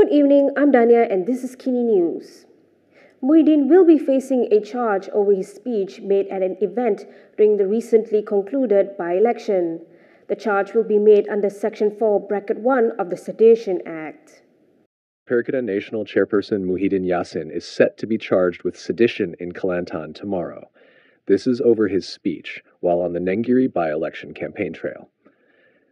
Good evening, I'm Dania and this is KiniNews. Muhyiddin will be facing a charge over his speech made at an event during the recently concluded by-election. The charge will be made under Section 4(1) of the Sedition Act. Perikatan Nasional chairperson Muhyiddin Yassin is set to be charged with sedition in Kelantan tomorrow. This is over his speech while on the Nenggiri by-election campaign trail.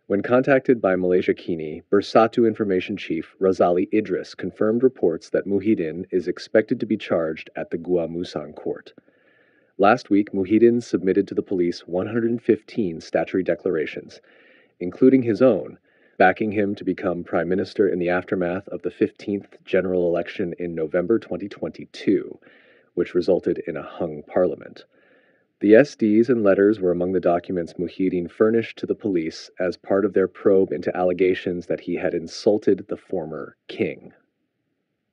When contacted by Malaysia Kini, Bersatu information chief Razali Idris confirmed reports that Muhyiddin is expected to be charged at the Gua Musang court. Last week, Muhyiddin submitted to the police 115 statutory declarations, including his own, backing him to become prime minister in the aftermath of the 15th general election in November 2022, which resulted in a hung parliament. The SDs and letters were among the documents Muhyiddin furnished to the police as part of their probe into allegations that he had insulted the former king.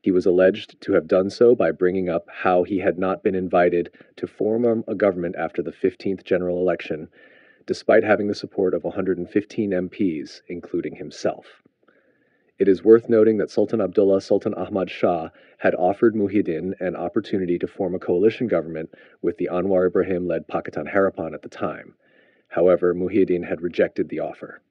He was alleged to have done so by bringing up how he had not been invited to form a government after the 15th general election, despite having the support of 115 MPs, including himself. It is worth noting that Sultan Abdullah Sultan Ahmad Shah had offered Muhyiddin an opportunity to form a coalition government with the Anwar Ibrahim-led Pakatan Harapan at the time. However, Muhyiddin had rejected the offer.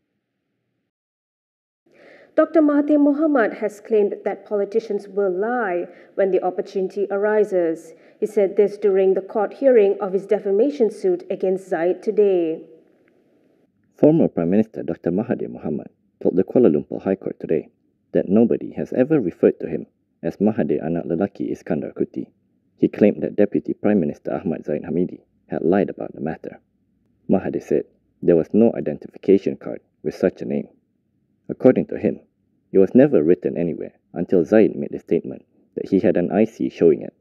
Dr. Mahathir Mohamad has claimed that politicians will lie when the opportunity arises. He said this during the court hearing of his defamation suit against Zahid today. Former Prime Minister Dr. Mahathir Mohamad told the Kuala Lumpur High Court today that nobody has ever referred to him as Mahathir anak lelaki Iskandar Kutty. He claimed that Deputy Prime Minister Ahmad Hamidi had lied about the matter. Mahathir said there was no identification card with such a name. According to him, it was never written anywhere until Zahid made the statement that he had an IC showing it.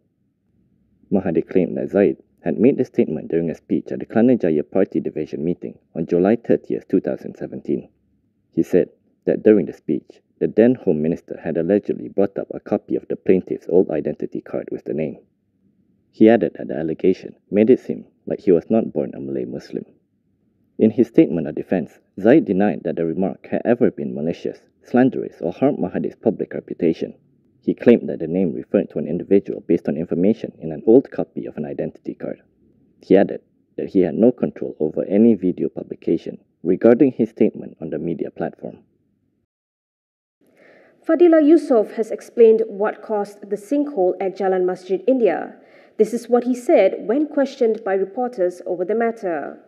Mahathir claimed that Zahid had made the statement during a speech at the Kelana Jaya Party Division meeting on July 30, 2017. He said that during the speech, the then Home Minister had allegedly brought up a copy of the plaintiff's old identity card with the name. He added that the allegation made it seem like he was not born a Malay Muslim. In his statement of defense, Zahid denied that the remark had ever been malicious, slanderous, or harmed Mahathir's public reputation. He claimed that the name referred to an individual based on information in an old copy of an identity card. He added that he had no control over any video publication regarding his statement on the media platform. Fadila Yusof has explained what caused the sinkhole at Jalan Masjid India. This is what he said when questioned by reporters over the matter.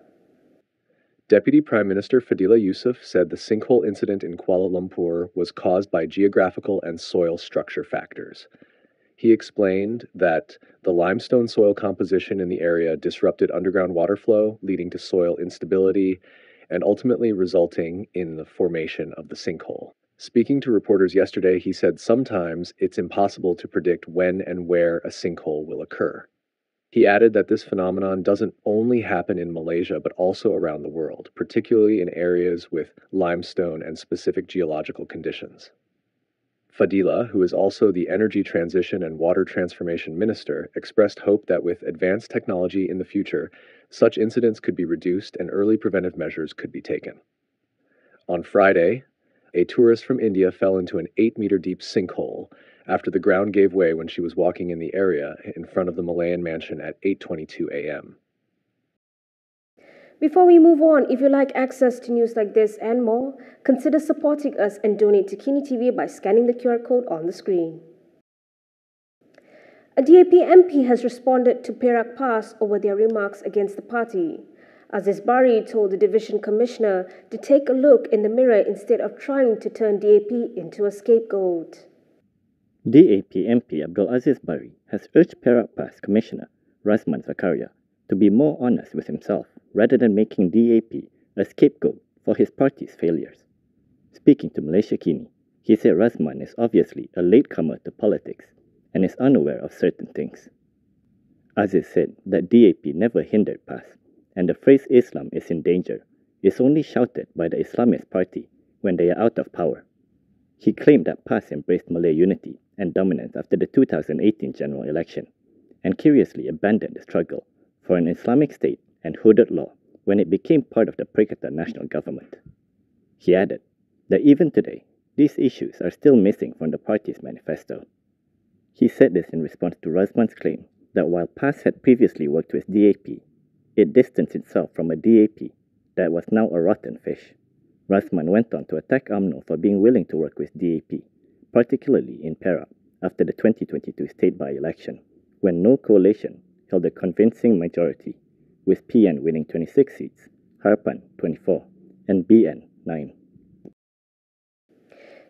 Deputy Prime Minister Fadila Yusof said the sinkhole incident in Kuala Lumpur was caused by geographical and soil structure factors. He explained that the limestone soil composition in the area disrupted underground water flow, leading to soil instability and ultimately resulting in the formation of the sinkhole. Speaking to reporters yesterday, he said sometimes it's impossible to predict when and where a sinkhole will occur. He added that this phenomenon doesn't only happen in Malaysia, but also around the world, particularly in areas with limestone and specific geological conditions. Fadila, who is also the Energy Transition and Water Transformation Minister, expressed hope that with advanced technology in the future, such incidents could be reduced and early preventive measures could be taken. On Friday, a tourist from India fell into an 8-meter deep sinkhole after the ground gave way when she was walking in the area in front of the Malayan mansion at 8:22 a.m. Before we move on, if you like access to news like this and more, consider supporting us and donate to Kinitv by scanning the QR code on the screen. A DAP MP has responded to Perak PAS over their remarks against the party. Aziz Bari told the Division Commissioner to take a look in the mirror instead of trying to turn DAP into a scapegoat. DAP MP Abdul Aziz Bari has urged Perak PAS Commissioner Razman Zakaria to be more honest with himself rather than making DAP a scapegoat for his party's failures. Speaking to Malaysia Kini, he said Razman is obviously a latecomer to politics and is unaware of certain things. Aziz said that DAP never hindered PAS, and the phrase Islam is in danger is only shouted by the Islamist party when they are out of power. He claimed that PAS embraced Malay unity and dominance after the 2018 general election, and curiously abandoned the struggle for an Islamic state and hooded law when it became part of the Perikatan Nasional government. He added that even today, These issues are still missing from the party's manifesto. He said this in response to Razman's claim that while PAS had previously worked with DAP, it distanced itself from a DAP that was now a rotten fish. Razman went on to attack Amno for being willing to work with DAP, particularly in Perak after the 2022 state by-election, when no coalition held a convincing majority, with PN winning 26 seats, Harapan 24, and BN 9.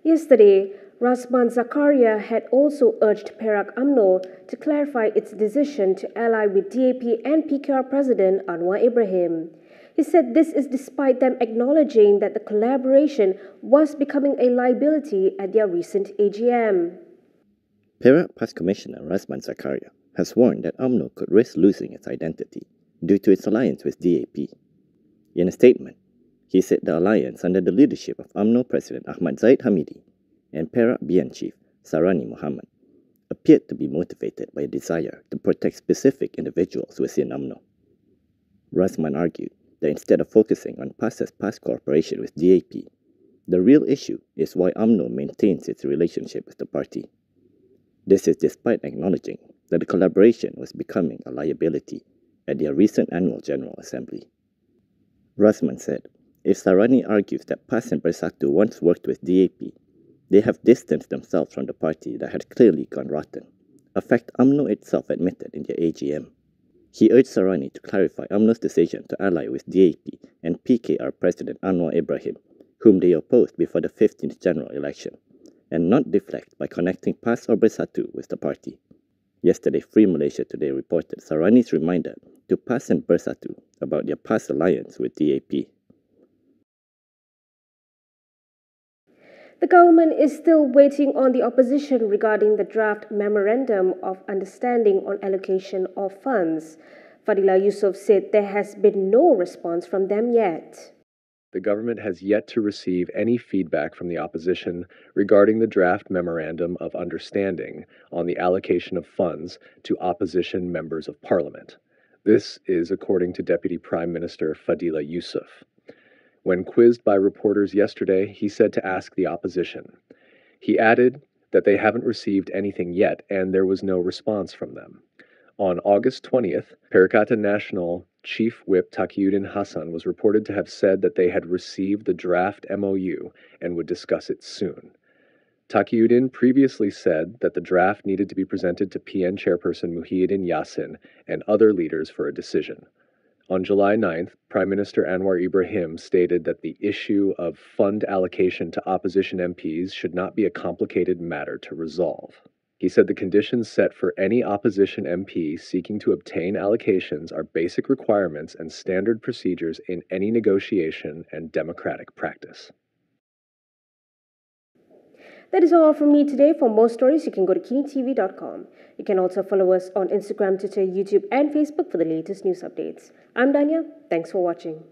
Yesterday, Razman Zakaria had also urged Perak Amno to clarify its decision to ally with DAP and PKR President Anwar Ibrahim. He said this is despite them acknowledging that the collaboration was becoming a liability at their recent AGM. Perak PAS Commissioner Razman Zakaria has warned that Amno could risk losing its identity due to its alliance with DAP. In a statement, he said the alliance under the leadership of Amno President Ahmad Zahid Hamidi and Perak BN Chief Razali Muhammad appeared to be motivated by a desire to protect specific individuals within Amno. Razman argued that instead of focusing on PAS's past cooperation with DAP, the real issue is why Amno maintains its relationship with the party. This is despite acknowledging that the collaboration was becoming a liability at their recent annual General Assembly. Razman said, if Sarani argues that PAS and Bersatu once worked with DAP, they have distanced themselves from the party that had clearly gone rotten, a fact Amno itself admitted in their AGM. He urged Sarani to clarify Amno's decision to ally with DAP and PKR President Anwar Ibrahim, whom they opposed before the 15th general election, and not deflect by connecting PAS or Bersatu with the party. Yesterday, Free Malaysia Today reported Sarani's reminder to PAS and Bersatu about their past alliance with DAP. The government is still waiting on the opposition regarding the draft Memorandum of Understanding on allocation of funds. Fadila Yusof said there has been no response from them yet. The government has yet to receive any feedback from the opposition regarding the draft Memorandum of Understanding on the allocation of funds to opposition members of parliament. This is according to Deputy Prime Minister Fadila Yusof. When quizzed by reporters yesterday, he said to ask the opposition. He added that they haven't received anything yet and there was no response from them. On August 20th, Perikatan Nasional Chief Whip Taqiyuddin Hassan was reported to have said that they had received the draft MOU and would discuss it soon. Taqiyuddin previously said that the draft needed to be presented to PN chairperson Muhyiddin Yassin and other leaders for a decision. On July 9th, Prime Minister Anwar Ibrahim stated that the issue of fund allocation to opposition MPs should not be a complicated matter to resolve. He said the conditions set for any opposition MP seeking to obtain allocations are basic requirements and standard procedures in any negotiation and democratic practice. That is all from me today. For more stories, you can go to KiniTv.com. You can also follow us on Instagram, Twitter, YouTube, and Facebook for the latest news updates. I'm Danya. Thanks for watching.